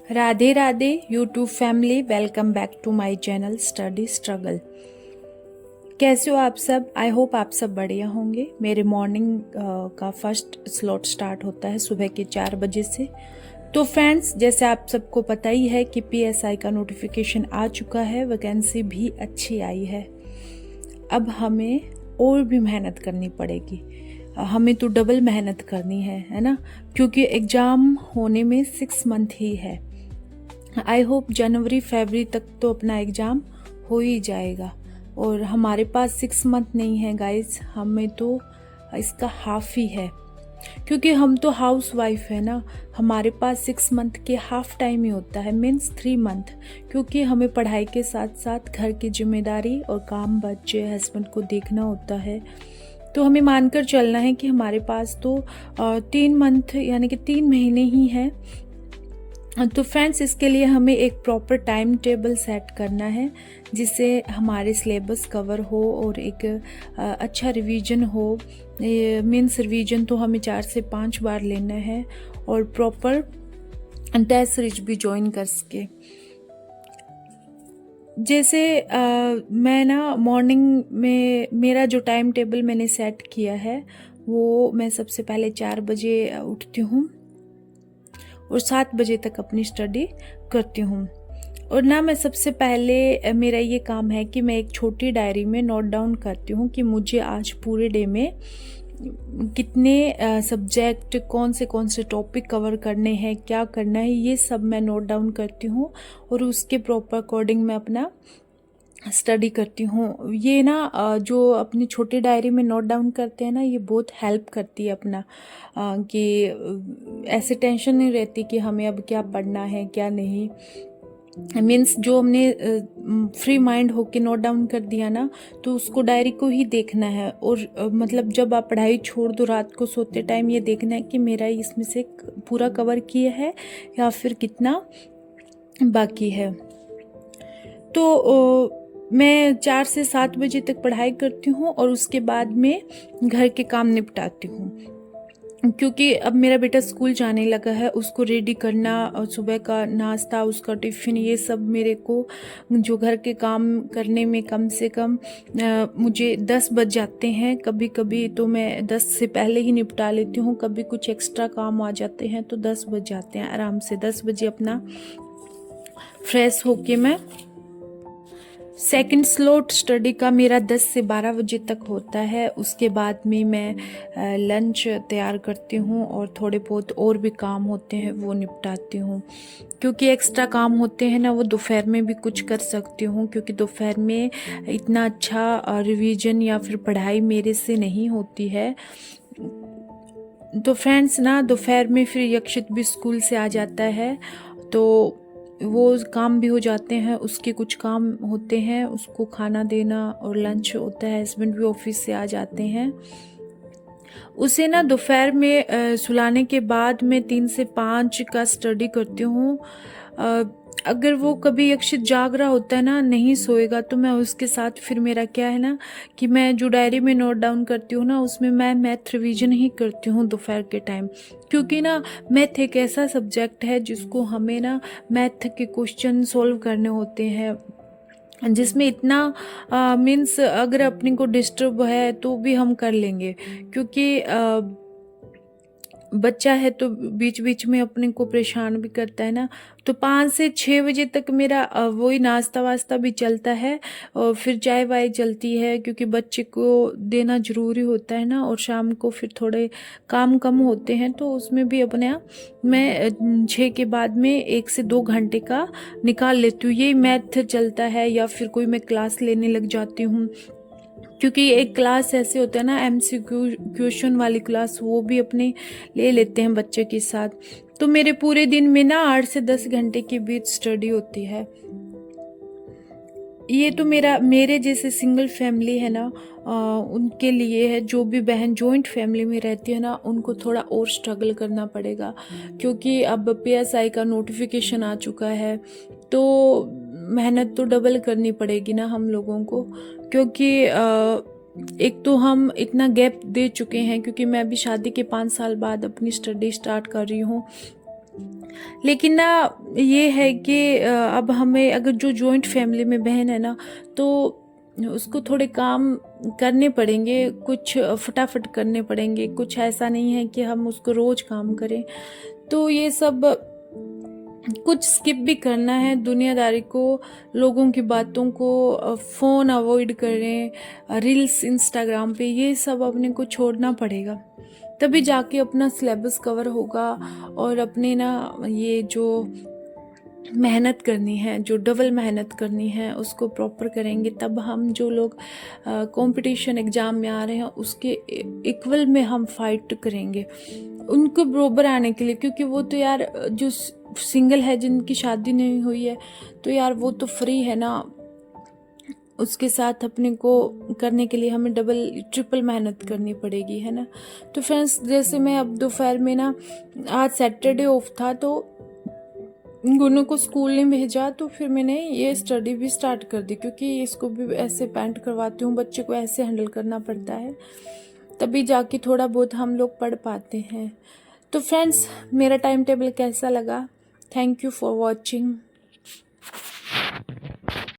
Radhe Radhe YouTube family, welcome back to my channel study struggle. कैसे हो आप सब? आई होप आप सब बढ़िया होंगे। मेरे मॉर्निंग का फर्स्ट स्लॉट स्टार्ट होता है सुबह के 4 बजे से। तो फ्रेंड्स, जैसे आप सबको पता ही है कि पीएसआई का नोटिफिकेशन आ चुका है, वैकेंसी भी अच्छी आई है। अब हमें और भी मेहनत करनी पड़ेगी, हमें तो डबल मेहनत करनी है ना, क्योंकि एग्ज़ाम होने में 6 मंथ ही है। आई होप जनवरी फरवरी तक तो अपना एग्ज़ाम हो ही जाएगा, और हमारे पास 6 मंथ नहीं है गाइस, हमें तो इसका हाफ ही है, क्योंकि हम तो हाउस वाइफ है ना। हमारे पास 6 मंथ के हाफ टाइम ही होता है, मीन्स 3 मंथ, क्योंकि हमें पढ़ाई के साथ साथ घर की जिम्मेदारी और काम, बच्चे, हस्बैंड को देखना होता है। तो हमें मानकर चलना है कि हमारे पास तो 3 मंथ यानी कि 3 महीने ही हैं। तो फ्रेंड्स, इसके लिए हमें एक प्रॉपर टाइम टेबल सेट करना है, जिससे हमारे सिलेबस कवर हो और एक अच्छा रिवीजन हो। मीन्स रिवीजन तो हमें 4 से 5 बार लेना है, और प्रॉपर टेस्ट सीरीज भी ज्वाइन कर सके। जैसे मैं ना मॉर्निंग में मेरा जो टाइम टेबल मैंने सेट किया है, वो मैं सबसे पहले 4 बजे उठती हूँ और 7 बजे तक अपनी स्टडी करती हूँ। और ना मैं सबसे पहले मेरा ये काम है कि मैं एक छोटी डायरी में नोट डाउन करती हूँ कि मुझे आज पूरे डे में कितने सब्जेक्ट, कौन से टॉपिक कवर करने हैं, क्या करना है, ये सब मैं नोट डाउन करती हूँ, और उसके प्रॉपर अकॉर्डिंग मैं अपना स्टडी करती हूँ। ये ना जो अपनी छोटी डायरी में नोट डाउन करते हैं ना, ये बहुत हेल्प करती है अपना कि ऐसे टेंशन नहीं रहती कि हमें अब क्या पढ़ना है क्या नहीं। मीन्स जो हमने फ्री माइंड होके नोट डाउन कर दिया ना, तो उसको डायरी को ही देखना है, और मतलब जब आप पढ़ाई छोड़ दो रात को सोते टाइम, ये देखना है कि मेरा इसमें से पूरा कवर किया है या फिर कितना बाकी है। तो मैं 4 से 7 बजे तक पढ़ाई करती हूँ, और उसके बाद में घर के काम निपटाती हूँ, क्योंकि अब मेरा बेटा स्कूल जाने लगा है, उसको रेडी करना और सुबह का नाश्ता, उसका टिफ़िन, ये सब मेरे को जो घर के काम करने में कम से कम मुझे 10 बज जाते हैं। कभी कभी तो मैं 10 से पहले ही निपटा लेती हूँ, कभी कुछ एक्स्ट्रा काम आ जाते हैं तो 10 बज जाते हैं। आराम से 10 बजे अपना फ्रेश होके मैं सेकंड स्लॉट स्टडी का मेरा 10 से 12 बजे तक होता है। उसके बाद में मैं लंच तैयार करती हूँ, और थोड़े बहुत और भी काम होते हैं वो निपटाती हूँ, क्योंकि एक्स्ट्रा काम होते हैं ना, वो दोपहर में भी कुछ कर सकती हूँ, क्योंकि दोपहर में इतना अच्छा रिवीजन या फिर पढ़ाई मेरे से नहीं होती है। तो फ्रेंड्स ना, दोपहर में फिर यक्षित भी स्कूल से आ जाता है, तो वो काम भी हो जाते हैं, उसके कुछ काम होते हैं, उसको खाना देना और लंच होता है, हस्बैंड भी ऑफिस से आ जाते हैं। उसे ना दोपहर में सुलाने के बाद मैं 3 से 5 का स्टडी करती हूँ। अगर वो कभी अक्षित जाग रहा होता है ना, नहीं सोएगा, तो मैं उसके साथ फिर मेरा क्या है ना कि मैं जो डायरी में नोट डाउन करती हूँ ना, उसमें मैं मैथ रिवीजन ही करती हूँ दोपहर के टाइम, क्योंकि ना मैथ एक ऐसा सब्जेक्ट है जिसको हमें ना मैथ के क्वेश्चन सॉल्व करने होते हैं, जिसमें इतना मीन्स अगर अपने को डिस्टर्ब है तो भी हम कर लेंगे, क्योंकि बच्चा है तो बीच बीच में अपने को परेशान भी करता है ना। तो 5 से 6 बजे तक मेरा वही नाश्ता वास्ता भी चलता है, और फिर चाय वाय चलती है, क्योंकि बच्चे को देना ज़रूरी होता है ना, और शाम को फिर थोड़े काम कम होते हैं, तो उसमें भी अपने मैं 6 के बाद में 1 से 2 घंटे का निकाल लेती हूँ। यही मैथ चलता है, या फिर कोई मैं क्लास लेने लग जाती हूँ, क्योंकि एक क्लास ऐसे होता है ना, एमसीक्यू क्वेश्चन वाली क्लास, वो भी अपने ले लेते हैं बच्चे के साथ। तो मेरे पूरे दिन में ना 8 से 10 घंटे के बीच स्टडी होती है। ये तो मेरे जैसे सिंगल फैमिली है ना, उनके लिए है। जो भी बहन जॉइंट फैमिली में रहती है ना, उनको थोड़ा और स्ट्रगल करना पड़ेगा, क्योंकि अब पीएसआई का नोटिफिकेशन आ चुका है, तो मेहनत तो डबल करनी पड़ेगी ना हम लोगों को, क्योंकि एक तो हम इतना गैप दे चुके हैं, क्योंकि मैं अभी शादी के 5 साल बाद अपनी स्टडी स्टार्ट कर रही हूँ। लेकिन ना ये है कि अब हमें अगर जो जॉइंट फैमिली में बहन है ना, तो उसको थोड़े काम करने पड़ेंगे, कुछ फटाफट करने पड़ेंगे, कुछ ऐसा नहीं है कि हम उसको रोज़ काम करें। तो ये सब कुछ स्किप भी करना है, दुनियादारी को, लोगों की बातों को, फ़ोन अवॉइड करें, रील्स इंस्टाग्राम पे, ये सब अपने को छोड़ना पड़ेगा, तभी जाके अपना सिलेबस कवर होगा। और अपने ना ये जो मेहनत करनी है, जो डबल मेहनत करनी है, उसको प्रॉपर करेंगे, तब हम जो लोग कंपटीशन एग्ज़ाम में आ रहे हैं उसके इक्वल में हम फाइट करेंगे उनको बरोबर आने के लिए। क्योंकि वो तो यार जो सिंगल है, जिनकी शादी नहीं हुई है, तो यार वो तो फ्री है ना, उसके साथ अपने को करने के लिए हमें डबल ट्रिपल मेहनत करनी पड़ेगी, है ना। तो फ्रेंड्स, जैसे मैं अब दोपहर में ना, आज सैटरडे ऑफ था, तो गुनू को स्कूल नहीं भेजा, तो फिर मैंने ये स्टडी भी स्टार्ट कर दी, क्योंकि इसको भी ऐसे पैंट करवाती हूँ, बच्चे को ऐसे हैंडल करना पड़ता है, तभी जाके थोड़ा बहुत हम लोग पढ़ पाते हैं। तो फ्रेंड्स, मेरा टाइम टेबल कैसा लगा? Thank you for watching.